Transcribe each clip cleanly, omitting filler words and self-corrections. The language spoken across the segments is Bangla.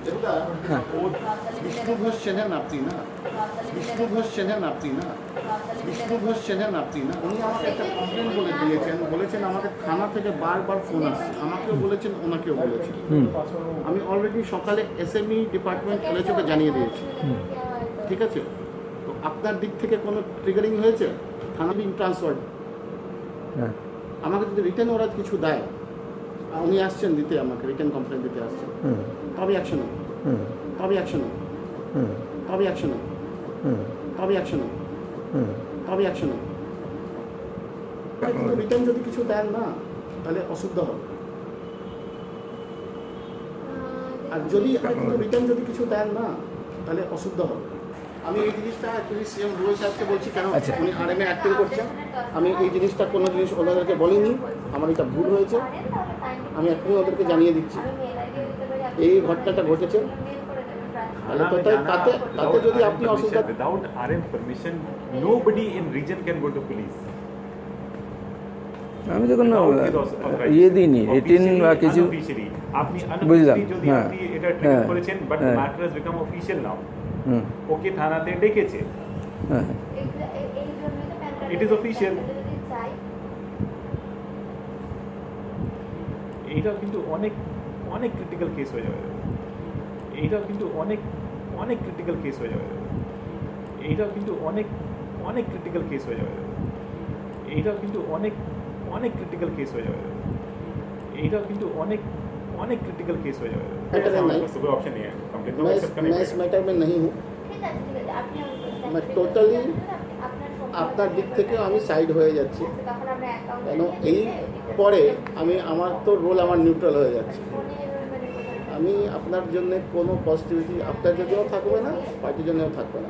হ্যাঁ বিষ্ণু ঘোষ চেনেন আপনি না? বিষ্ণু ঘোষ চেনেন আপনি না? বিষ্ণু ঘোষ চেনেন আপনি না? উনি আমাকে একটা কমপ্লেন বলে দিয়েছেন, বলেছেন আমাকে থানা থেকে বারবার ফোন আসছে, আমাকেও বলেছেন ওনাকেও বলেছেন। আমি অলরেডি সকালে এসএমই ডিপার্টমেন্ট এলএচওকে জানিয়ে দিয়েছি, ঠিক আছে? তো আপনার দিক থেকে কোনো ট্রিগারিং হয়েছে? থানা বিং ট্রান্সফার্ড, হ্যাঁ আমাকে যদি রিটার্ন ওরা কিছু দেয়, উনি আসছেন দিতে, আমাকে রিটার্ন কমপ্লেন দিতে আসছেন, তবে অ্যাকশন হবে, তবে অ্যাকশন হবে, তবে অ্যাকশন হবে, তবে অ্যাকশন হবে, তবে অ্যাকশন হবে। কিন্তু রিটার্ন যদি কিছু দেন না, তাহলে অশুদ্ধ হবে। আর যদি রিটার্ন যদি কিছু দেন না, তাহলে অশুদ্ধ হবে। আমি এই জিনিসটা অ্যাকচুয়ালি সিএম রুবেল সাহেবকে বলছি, কেন আচ্ছা। উনি আরএমএ অ্যাক্টিং করছেন। আমি এই জিনিসটা কোনো জিনিস ওনাদেরকে বলিনি, আমার এটা ভুল হয়েছে, আমি এখনই ওদেরকে জানিয়ে দিচ্ছি এই ঘটনাটা ঘটেছে। তাহলে তো তাতে তাতে যদি আপনি অসুবিধা, without RM permission, nobody in region can go to police. আমি তো কোনো ইয়ে দিইনি রিটিন বা কিছু Unofficially. আপনি বুঝলাম, unofficially যদি হ্যাঁ, আপনি এটা ট্রিট হ্যাঁ, করেছেন, but হ্যাঁ। matter has become official now. হুম ওকে থানাতে ডেকেছে, হ্যাঁ it is official. এইটাও কিন্তু অনেক অনেক ক্রিটিক্যাল কেস হয়ে যাবে, এইটাও কিন্তু অনেক অনেক ক্রিটিক্যাল কেস হয়ে যাবে, এইটাও কিন্তু অনেক অনেক ক্রিটিক্যাল কেস হয়ে যাবে, এইটাও কিন্তু অনেক অনেক ক্রিটিক্যাল কেস হয়ে যাবে, এইটাও কিন্তু অনেক অনেক क्रिटिकल केस हो जाएगा। मैटर नहीं, सुबह ऑप्शन नहीं है, कंप्लीट मैं इस मैटर में नहीं हूँ, मैं টোটালি আপনার দিক থেকে আমি সাইড হয়ে যাচ্ছি, কেন এই পরে আমি আমার তো রোল আমার নিউট্রাল হয়ে যাচ্ছে। আমি আপনার জন্য কোনো পজিটিভিটি আপনার জন্যও থাকবে না, পার্টির জন্যও থাকবে না।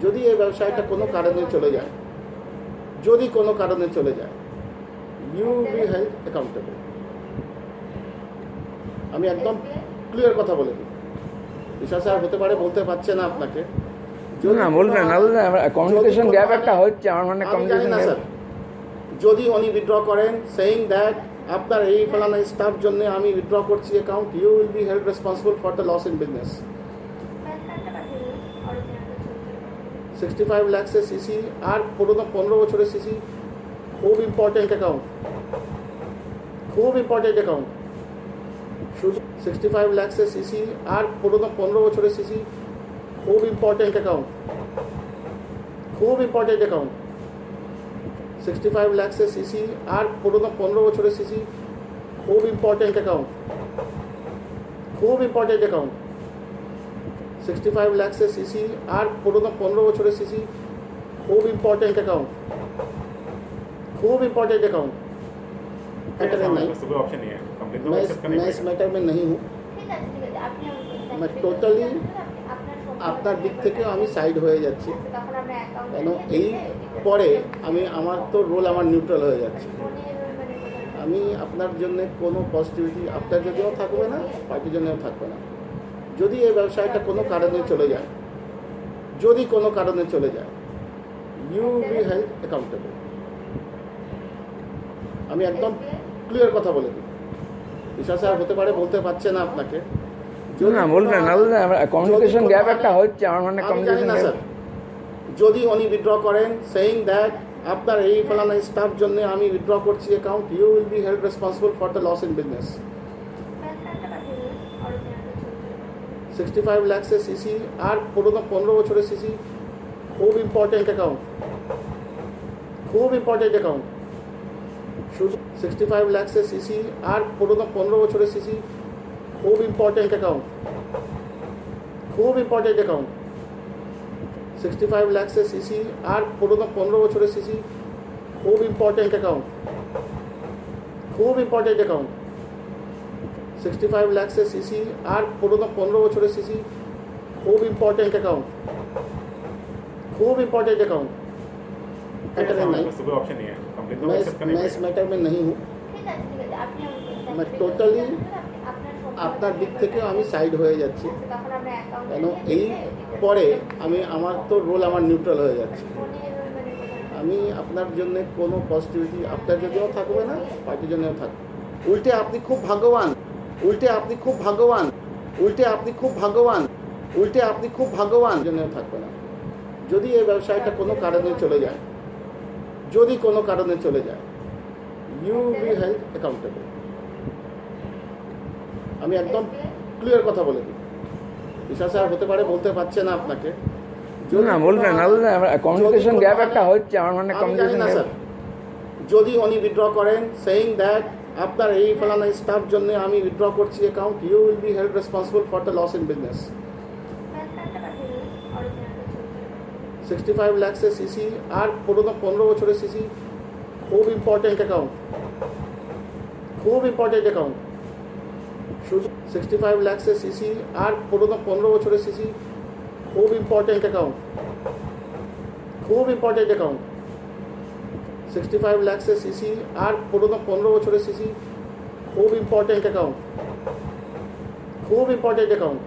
যদি এই ব্যবসায়টা কোনো কারণে চলে যায়, যদি কোনো কারণে চলে যায়, ইউ বি হেল্ড অ্যাকাউন্টেবল। আমি একদম ক্লিয়ার কথা বলে দিই, বিশ্বাস আর হতে পারে বলতে পারছে না আপনাকে, না বলবেন না, বলবেন কমিউনিকেশন গ্যাপ একটা হচ্ছে আমার, মানে আমি জানি কমিউনিকেশন না গ্যাপ। স্যার, যদি উনি উইথড্র করেন সেইং দ্যাট আপনার এই ফলানা স্টাফ জন্য আমি উইথড্র করছি account, you will be held responsible for the loss in business. 65 লাখসের সিসি আর পুরোনো 15 বছরের সিসি, খুব ইম্পর্টেন্ট অ্যাকাউন্ট, খুব ইম্পর্টেন্ট অ্যাকাউন্ট। শুধু 65 লাখসের সিসি আর পুরোনো 15 বছরের সিসি, খুব ইম্পর্টেন্ট অ্যাকাউন্ট, খুব ইম্পর্টেন্ট অ্যাকাউন্ট। 65 লাখসের সিসি আর পুরোনো 15 বছরের সিসি, খুব ইম্পর্টেন্ট অ্যাকাউন্ট, খুব ইম্পর্টেন্ট অ্যাকাউন্ট। 65 লাখসের সিসি আর পুরোনো 15 বছরের সিসি, খুব ইম্পর্টেন্ট অ্যাকাউন্ট, খুব इम्पोर्टेंट अकाउंट। मैटर नहीं, सुबह ऑप्शन नहीं है, कंप्लीट मैं इस मैटर में नहीं हूँ, मैं টোটালি আপনার দিক থেকে আমি সাইড হয়ে যাচ্ছি, কেন এই পরে আমি আমার তো রোল আমার নিউট্রাল হয়ে যাচ্ছে। আমি আপনার জন্য কোনো পজিটিভিটি আপনার জন্যও থাকবে না, পার্টির জন্যও থাকবে না। যদি এই ব্যবসায়টা কোনো কারণে চলে যায়, যদি কোনো কারণে চলে যায়, ইউ বি হেল্ড অ্যাকাউন্টেবল। আমি একদম ক্লিয়ার কথা বলে দিই, বিশ্বাস আর হতে পারে বলতে পারছে না আপনাকে, না বলবেন না, বলবেন কমিউনিকেশন গ্যাপ একটা হচ্ছে আমার, মানে আমি জানি কমিউনিকেশন না গ্যাপ। স্যার, যদি উনি উইথড্র করেন সেইং দ্যাট আপনার এই ফলানা স্টাফ জন্য আমি উইথড্র করছি account, you will be held responsible for the loss in business. 65 লাখসের সিসি আর পুরোনো 15 বছরের সিসি, খুব ইম্পর্টেন্ট অ্যাকাউন্ট, খুব ইম্পর্টেন্ট অ্যাকাউন্ট। শুধু 65 লাখসের সিসি আর পুরোনো 15 বছরের সিসি, খুব ইম্পর্টেন্ট অ্যাকাউন্ট, খুব ইম্পর্টেন্ট অ্যাকাউন্ট। 65 লাখসের সিসি আর পুরোনো 15 বছরের সিসি, খুব ইম্পর্টেন্ট অ্যাকাউন্ট, খুব ইম্পর্টেন্ট অ্যাকাউন্ট। 65 লাখসের সিসি আর পুরোনো 15 বছরের সিসি, খুব ইম্পর্টেন্ট অ্যাকাউন্ট, খুব ইম্পর্টেंट अकाउंट। मैटर नहीं, सुबह ऑप्शन नहीं है, कंप्लीट मैं इस मैटर में नहीं हूँ, मैं টোটালি আপনার দিক থেকে আমি সাইড হয়ে যাচ্ছি, কেন এই পরে আমি আমার তো রোল আমার নিউট্রাল হয়ে যাচ্ছে। আমি আপনার জন্য কোনো পজিটিভিটি আপনার জন্যও থাকবে না, পার্টির জন্যও থাকবে। উল্টে আপনি খুব ভাগ্যবান, উল্টে আপনি খুব ভাগ্যবান উল্টে আপনি খুব ভাগ্যবান, উল্টে আপনি খুব ভাগ্যবান জন্য থাকবে না। যদি এই ব্যবসায়টা কোনো কারণে চলে যায়, যদি কোনো কারণে চলে যায়, ইউ বি হেল্ড অ্যাকাউন্টেবল। আমি একদম ক্লিয়ার কথা বলে দিই। বিশ্বাস আর হতে পারে বলতে পারছে না আপনাকে, না বলবেন কমিউনিকেশন গ্যাপ একটা হচ্ছে আমার মানে আমি জানি কমিউনিকেশন না গ্যাপ। স্যার, যদি উনি উইথড্র করেন সেইং দ্যাট আপনার এই ফলানা স্টাফ জন্য আমি উইথড্র করছি account, you will be held responsible for the loss in business. 65 লাখসের সিসি আর পুরোনো 15 বছরের সিসি, খুব ইম্পর্টেন্ট অ্যাকাউন্ট, খুব ইম্পর্টেন্ট অ্যাকাউন্ট। শুধু 65 লাখসের সিসি আর পুরোনো 15 বছরের সিসি, খুব ইম্পর্টেন্ট অ্যাকাউন্ট, খুব ইম্পর্টেন্ট অ্যাকাউন্ট। 65 লাখসের সিসি আর পুরোনো 15 বছরের সিসি, খুব ইম্পর্টেন্ট অ্যাকাউন্ট, খুব ইম্পর্টেন্ট অ্যাকাউন্ট।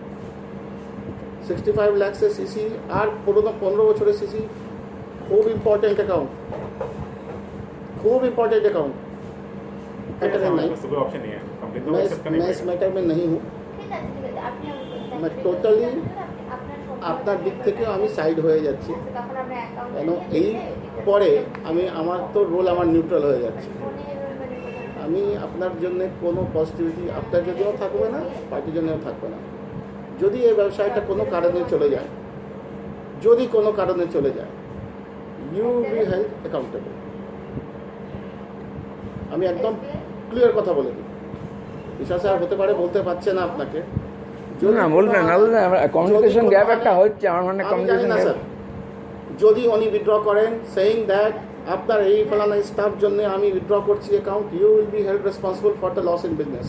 65 লাখসের সিসি আর পুরোনো 15 বছরের সিসি, খুব ইম্পর্টেন্ট অ্যাকাউंट, खूब इम्पोर्टेंट अकाउंट। नहीं, ऑप्शन नहीं है, कंपनी तो मैं एक्सेप्ट करनी मैं इस पड़ेगी। मैटर में नहीं हूँ। मैं টোটালি আপনার দিক থেকে আমি সাইড হয়ে যাচ্ছি, কেন এই পরে আমি আমার তো রোল আমার নিউট্রাল হয়ে যাচ্ছে। আমি আপনার জন্য কোনো পজিটিভিটি আপনার জন্যও থাকবে না, পার্টির জন্যও থাকবে না। যদি এই ব্যবসায়টা কোনো কারণে চলে যায়, যদি কোনো কারণে চলে যায়, ইউ বি হেল্ড অ্যাকাউন্টেবল। আমি একদম ক্লিয়ার কথা বলে দিই। বিশ্বাস আর হতে পারে বলতে পারছে না আপনাকে, না বলবেন কমিউনিকেশন গ্যাপ একটা হচ্ছে আমার মানে আমি জানি কমিউনিকেশন না গ্যাপ। স্যার, যদি উনি উইথড্র করেন সেইং দ্যাট আপনার এই ফলানা স্টাফ জন্য আমি উইথড্র করছি account, you will be held responsible for the loss in business.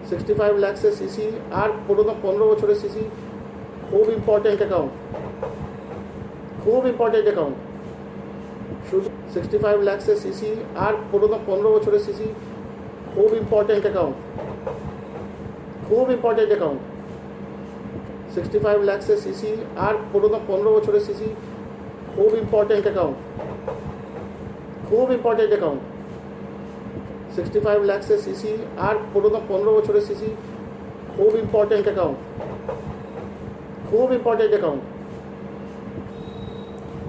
65 লাখসের সিসি আর পুরোনো 15 বছরের সিসি, খুব ইম্পর্টেন্ট অ্যাকাউন্ট, খুব ইম্পর্টেন্ট অ্যাকাউন্ট। শুধু 65 লাখসের সিসি আর পুরোনো 15 বছরের সিসি, खूब इम्पोर्टेंट अकाउंट, खूब इम्पोर्टेंट अकाउंट। 65 लाख से सीसी और पुराना 15 বছরের सीसी, खूब इम्पोर्टेंट अकाउंट, खूब इम्पोर्टेंट अकाउंट। 65 लाख से सीसी और पुराना 15 বছরের सीसी, खूब इम्पोर्टेंट अकाउंट, खूब इम्पोर्टेंट अकाउंट।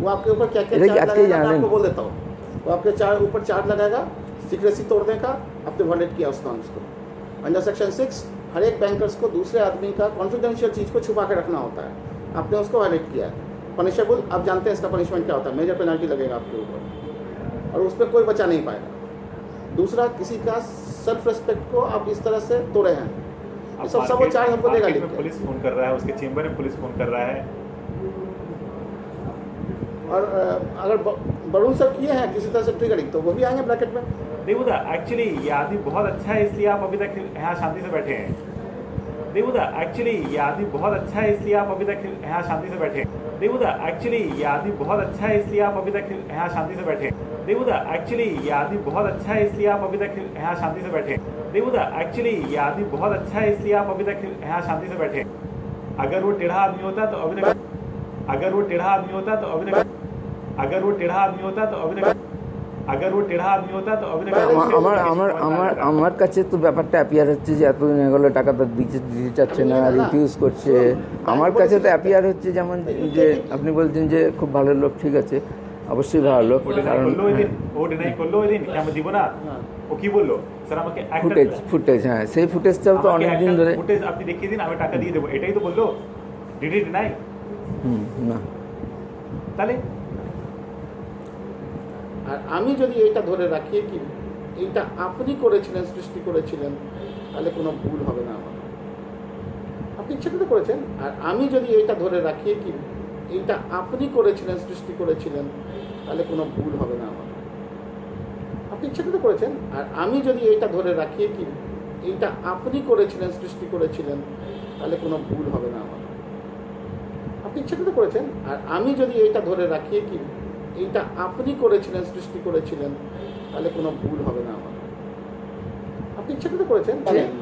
वो आपके ऊपर क्या क्या चार्ज लगेगा मैं आपको बोल देता हूँ। वो आपके ऊपर चार्ज लगाएगा सीक्रेसी तोड़ने का, आपने वायलेट किया उस नॉर्म्स को। अंडर सेक्शन 6 हर एक बैंकर्स को दूसरे आदमी का कॉन्फिडेंशियल चीज़ को छुपा के रखना होता है, आपने उसको वायलेट किया है, पनिशेबल। आप जानते हैं इसका पनिशमेंट क्या होता है, मेजर पेनल्टी लगेगा आपके ऊपर और उस पर कोई बचा नहीं पाएगा। दूसरा, किसी का सेल्फ रिस्पेक्ट को आप इस तरह से तोड़े हैं, ये सब वो चार्ज हमको देगा लिख के। पुलिस फोन कर रहा है, उसके चेंबर में पुलिस फोन कर रहा है। और अगर बड़ून सब किए हैं किसी तरह से ट्रिगरिंग, तो वो भी आएंगे ब्रैकेट में। देवुदा, एक्चुअली ये आदमी बहुत अच्छा है, इसलिए आप अभी तक यहाँ शांति से बैठे हैं। देवुदा, एक्चुअली ये आदमी बहुत अच्छा है, इसलिए आप अभी तक यहाँ शांति से बैठे हैं। देवुदा, एक्चुअली ये आदमी बहुत अच्छा है, इसलिए आप अभी तक यहाँ शांति से बैठे हैं। देवुदा, एक्चुअली ये आदमी बहुत अच्छा है, इसलिए आप अभी तक यहाँ शांति से बैठे हैं। देवुदा, एक्चुअली ये आदमी बहुत अच्छा है, इसलिए आप अभी तक यहाँ शांति से बैठे हैं। अगर वो टेढ़ा आदमी होता तो अभी तक, अगर वो टेढ़ा आदमी होता तो अभी तक, अगर वो टेढ़ा आदमी होता तो अभी तक, अगर वो टेढ़ा आदमी होता तो अभी तक আমার কাছে তো ব্যাপারটা অ্যাপিয়ার হচ্ছে যে এতদিন এগুলো টাকা তো দিতে চাচ্ছে না, রিফিউজ করছে। আমার কাছে তো অ্যাপিয়ার হচ্ছে যেমন যে আপনি বলছেন যে খুব ভালো লোক, ঠিক আছে, অবশ্যই ভালো লোক, কারণ ও ডিনাই করলো ওই দিন, আমি দিব না। ও কি বললো স্যার আমাকে ফুটেজ, হ্যাঁ সেই ফুটেজটাও তো অনেক দিন ধরে। ফুটেজ আপনি দেখিয়ে দিন, আমি টাকা দিয়ে দেবো, এটাই তো বললো। Did he deny? না। তাহলে আর আমি যদি এটা ধরে রাখি কি এইটা আপনি করেছিলেন, সৃষ্টি করেছিলেন, তাহলে কোনো ভুল হবে না আমার। আপনি ইচ্ছা করে করেছেন। আর আমি যদি এটা ধরে রাখি কি এইটা আপনি করেছিলেন, সৃষ্টি করেছিলেন, তাহলে কোনো ভুল হবে না আমার। আপনি ইচ্ছা করে করেছেন। আর আমি যদি এটা ধরে রাখি কি এইটা আপনি করেছিলেন, সৃষ্টি করেছিলেন, তাহলে কোনো ভুল হবে না আমার। আপনি ইচ্ছা করে করেছেন। আর আমি যদি এটা ধরে রাখি কি এইটা আপনি করেছিলেন, সৃষ্টি করেছিলেন, তাহলে কোনো ভুল হবে না আমার। আপনি ইচ্ছা করে করেছেন।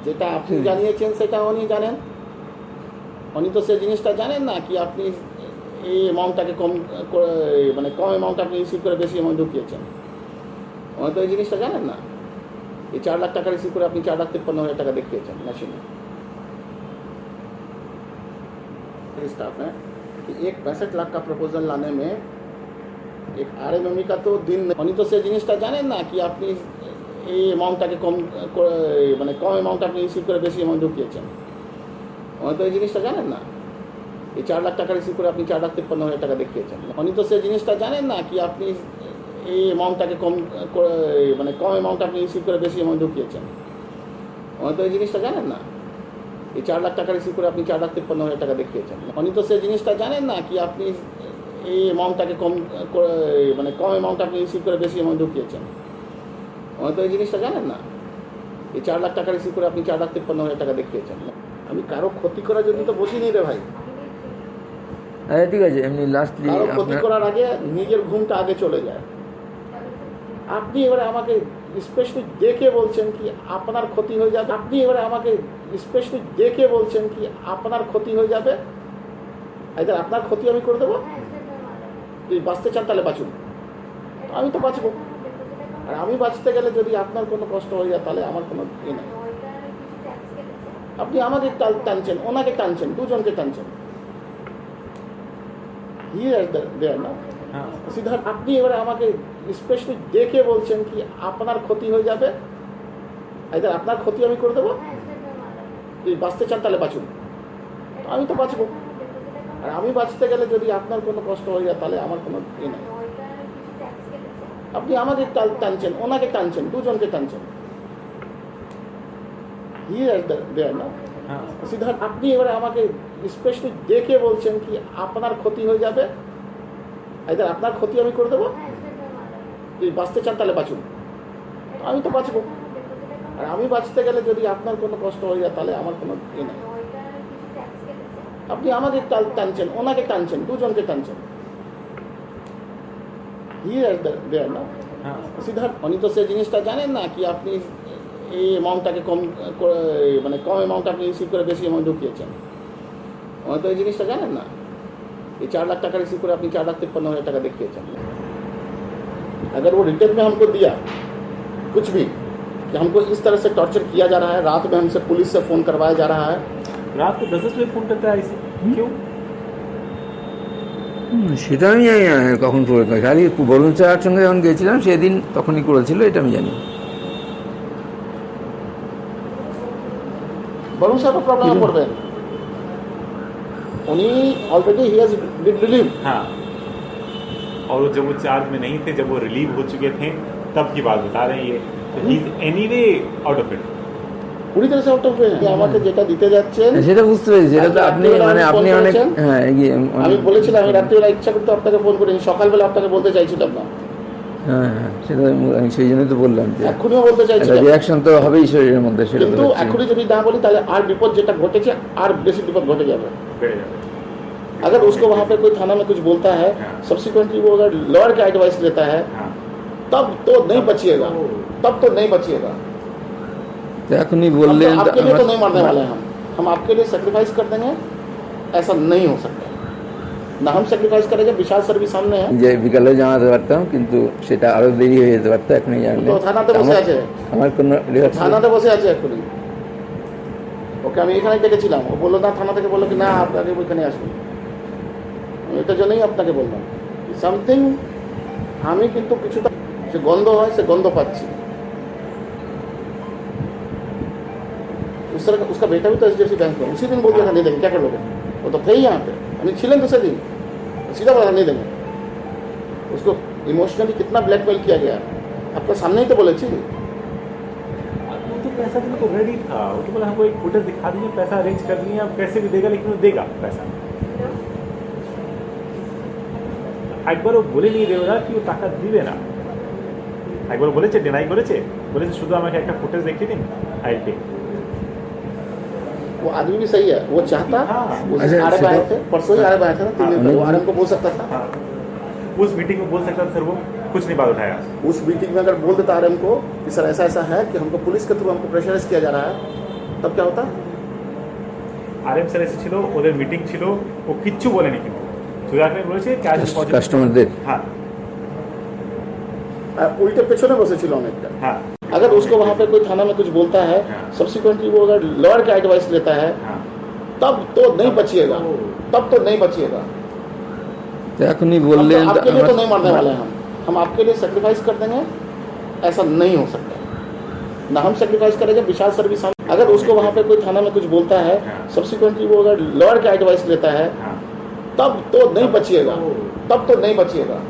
যেটা আপনি জানিয়েছেন সেটা উনি জানেন। উনি তো সেই জিনিসটা জানেন না কি আপনি এই অ্যামাউন্টটাকে কম মানে কম অ্যামাউন্ট আপনি রিসিভ করে বেশি অ্যামাউন্ট ঢুকিয়েছেন। উনি তো এই জিনিসটা জানেন না। ये 4 लाख টাকা রিসিভ করে আপনি 4,53,000 টাকা দেখিয়েছেন মেশিনে। स्टाफ है कि एक 65 लाख का प्रपोजल लाने में एक आरएमएमई का तो दिन उन्हीं तो से জিনিসটা জানেন না কি আপনি এই অ্যামাউন্টটাকে কম মানে কম অ্যামাউন্ট আপনি রিসিভ করে বেশি অ্যামাউন্ট ঢুকিয়েছেন। উনি তো এই জিনিসটা জানেন না এই 4 লাখ টাকা রিসিভ করে আপনি 4,53,000 টাকা দেখিয়েছেন। উনি তো সে জিনিসটা জানেন না কি আপনি এই অ্যামাউন্টটাকে কম মানে কম অ্যামাউন্ট আপনি রিসিভ করে বেশি অ্যামাউন্ট ঢুকিয়েছেন। উনি তো এই জিনিসটা জানেন না এই 4 লাখ টাকা রিসিভ করে আপনি 4,53,000 টাকা দেখিয়েছেন। উনি তো সে জিনিসটা জানেন না কি আপনি এই অ্যামাউন্টটাকে কম মানে কম অ্যামাউন্ট আপনি রিসিভ করে বেশি অ্যামাউন্ট ঢুকিয়েছেন। উনি তো এই জিনিসটা জানেন না এই 4 লাখ টাকা রিসিভ করে আপনি 4,53,000 টাকা দেখিয়েছেন। আমি কারো ক্ষতি করার জন্য তো বসিনি রে ভাই। হ্যাঁ ঠিক আছে, এমনি লাস্টলি কারো ক্ষতি করার আগে নিজের ঘুমটা আগে চলে যায়। আপনি এবারে আমাকে স্পেশালি দেখে বলছেন কি আপনার ক্ষতি হয়ে যাবে। আপনি এবারে আমাকে স্পেশালি দেখে বলছেন কি আপনার ক্ষতি হয়ে যাবে, আইদার আপনার ক্ষতি আমি করে দেবো, যদি বাঁচতে চান তাহলে বাঁচুন, আমি তো বাঁচবো। আর আমি বাঁচতে গেলে যদি আপনার কোনো কষ্ট হয়ে যায় তাহলে আমার কোনো ইয়ে নেই। আপনি আমাকে টানছেন, ওনাকে টানছেন, দুজনকে টানছেন। দেয়ার না সিদ্ধার্থ, আপনি এবারে আমাকে স্পেশালি দেখে বলছেন কি আপনার ক্ষতি হয়ে যাবে, আইদার আপনার ক্ষতি আমি করে দেবো, যদি বাঁচতে চান তাহলে বাঁচুন, আমি তো বাঁচবো। আর আমি বাঁচতে গেলে যদি আপনার কোনো কষ্ট হয়ে যায় তাহলে আমার কোনো ইয়ে নেই। আপনি আমাকে টানছেন, ওনাকে টানছেন, দুজনকে টানছেন। দেয়ার না সিদ্ধার্থ, আপনি এবারে আমাকে স্পেশালি দেখে বলছেন কি আপনার ক্ষতি হয়ে যাবে, আইদার আপনার ক্ষতি আমি করে দেবো, যদি বাঁচতে চান তাহলে বাঁচুন, আমি তো বাঁচবো। আর আমি বাঁচতে গেলে যদি আপনার কোনো কষ্ট হয়ে যায় তাহলে আমার কোনো ইয়ে নেই। আপনি আমাকে টানছেন, ওনাকে টানছেন, দুজনকে টানছেন। দেয়ার না সিদ্ধার্থ, উনি তো সে জিনিসটা জানেন না কি আপনি এই অ্যামাউন্টটাকে কম মানে কম অ্যামাউন্ট আপনি রিসিভ করে বেশি অ্যামাউন্ট ঢুকিয়েছেন। উনি তো এই জিনিসটা জানেন না এই 4 लाख টাকা রিসিভ করে আপনি 4,53,000 টাকা দেখিয়েছেন। अगर वो रिटर्न में हमको दिया कुछ भी कि हमको इस तरह से टॉर्चर किया जा रहा है, रात में हमसे पुलिस से फ़ोन करवाया जा रहा है, रात को 10 बजे फोन करता है ऐसे क्यों? সেটা আমি জানি না কখন করে, খালি বরুণ স্যারের সঙ্গে যখন গেছিলাম সেদিন তখনই করেছিল, এটা আমি জানি। वरुण साहब प्रॉब्लम पड़বে उन्हीं already he has been relieve. हाँ, और जब वो चार्ज में नहीं थे, जब वो रिलीव हो चुके थे तब की बात बता रहे हैं ये, तो he is anyway out of it, पूरी तरह से आउट ऑफ है। আমাকে যেটা দিতে যাচ্ছেন সেটা বুঝতে পেরেছি, সেটা তো আপনি মানে আপনি অনেক হ্যাঁ আমি বলেছিলাম আমি রাত্রিবেলা ইচ্ছা করতে আপনাকে ফোন করিনি, সকালবেলা আপনাকে বলতে চাইছিলাম না। হ্যাঁ হ্যাঁ সেটা আমি সেই জন্যই তো বললাম যে এখনও বলতে চাইছিলাম, রিয়াকশন তো হবেই শরীরের মধ্যে, সেটা কিন্তু এখনই যদি না বলি তাহলে আর বিপদ যেটা ঘটেছে আর বেশি বিপদ ঘটে যাবে। अगर उसको वहाँ पे कोई थाना में कुछ बोलता है, सब्सिक्वेंटली वो अगर लॉयर का एडवाइस लेता है, तब तो नहीं बचिएगा, तब तो नहीं बचिएगा। এখনই বললেন हम तो आपके लिए तो नहीं मरने वाले हैं, हम आपके लिए सेक्रीफाइस कर देंगे, ऐसा नहीं हो सकता ना। हम सेक्रीफाइस करेंगे, विशाल सर भी सामने है। যে বিকালে জানাতে পারতাম, কিন্তু সেটা আরো দেরি হয়ে যেতে পারতো, এখনই জানলে। তো থানাতে বসে আছে, আমার কোনো থানাতে বসে আছে এখনই। ওকে আমি এখানে ডেকেছিলাম, ও বললো না, থানা থেকে বললো কি না আপনাকে ওইখানে আসুন। এটার জন্যই আপনাকে বললাম সামথিং, আমি কিন্তু কিছুটা সে গন্ধ হয়, সে গন্ধ পাচ্ছি। उसका बेटा भी तो एचडीएफसी बैंक में, उसी दिन बोल दिया था नहीं देंगे, क्या कर लोगे, वो तो थे ही यहाँ पे, यानी छिलन दूसरे दिन सीधा बोला नहीं देंगे। उसको इमोशनली कितना ब्लैकमेल किया गया आपके सामने ही तो बोले थी। वो तो पैसा देने को रेडी था, वो तो बोला हमको एक फुटेज दिखा दीजिए, पैसा अरेंज कर दिए, आप कैसे भी देगा, लेकिन वो देगा पैसा। একবার ও বলে নিয়ে দেবে না কি ও টাকা দিবে না, একবার বলেছে, ডিনাই করেছে, বলেছে শুধু আমাকে একটা ফুটেজ দেখিয়ে দিন, আই পে। वो आदमी भी सही है, वो चाहता आरएफ आए थे, परसों ही आरएफ आया था ना 3 दिन पहले, वो आरएफ को बोल सकता था। उस मीटिंग में बोल सकता था सर, वो कुछ नहीं बात उठाया। उस मीटिंग में अगर बोल देता आरएम को कि सर ऐसा ऐसा है कि हमको पुलिस के थ्रू हमको प्रेशराइज किया जा रहा है, तब क्या होता? আরএম স্যার এসেছিল, ওদের মিটিং ছিল, ও কিচ্ছু বলেনি, কিন্তু সুজাকে বলেছে কাস্টমারদের হ্যাঁ উল্টে পেছনে বসেছিল অনেকটা। হ্যাঁ अगर उसको वहाँ पे कोई थाना में कुछ बोलता है, सब्सिक्वेंटली वो अगर लॉयर का एडवाइस लेता है, तब तो नहीं बचिएगा, तब तो नहीं बचिएगा। তো এখনই বললেন हम तो आपके लिए तो আমার- नहीं मरने वाले हैं, हम आपके लिए सेक्रीफाइस कर देंगे, ऐसा नहीं हो सकता। ना हम सेक्रीफाइस करेंगे, विशाल सर्विस हम, अगर उसको वहाँ पे कोई थाना में कुछ बोलता है, सब्सिक्वेंटली वो अगर लॉयर का एडवाइस लेता है, तब तो नहीं बचिएगा, तब तो नहीं बचिएगा।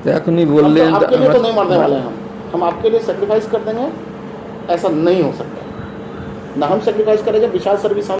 তো এখনই हम বললেন तो आपके लिए तो আমার- नहीं मरने वाले हैं, हम आपके लिए सेक्रीफाइस कर देंगे, ऐसा नहीं हो सकता। ना हम सेक्रीफाइस करेंगे, विशाल सर्विस हम